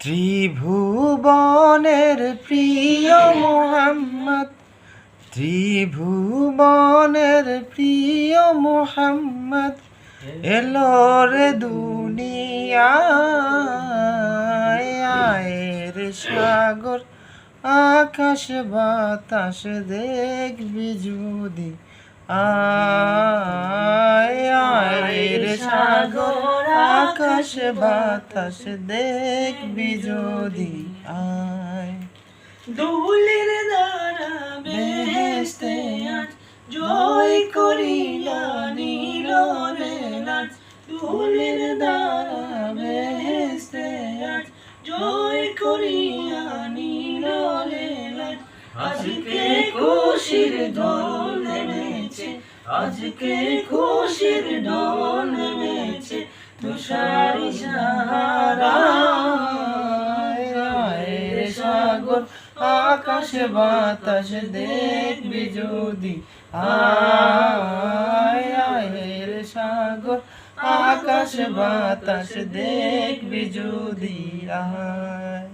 ত্রিভুবনের প্রিয় মোহাম্মদ, ত্রিভুবনের প্রিয় মোহাম্মদ এলো রে দুনিয়ায়। আয়ের সাগর আকাশ বাতাস দেখবি যদি, আয়ের সাগর আকাশ বাতাস দেখবি যদি, আয়। দৌলের দ্বারা বেহেশতে আজ জয় করিলা নীল রে লাজ। দৌলের দ্বারা বেহেশতে আজ জয় করিয়া নীল রে লাজ। আজকে খুশির ঢোল নেমেছে, আজকে খুশির ঢোল নেমেছে তুষারি সাহারায়। আয়ের সাগর আকাশ বাতাস দেখবি যদি, আয়ের সাগর আকাশ বাতাস দেখবি যদি, আয়।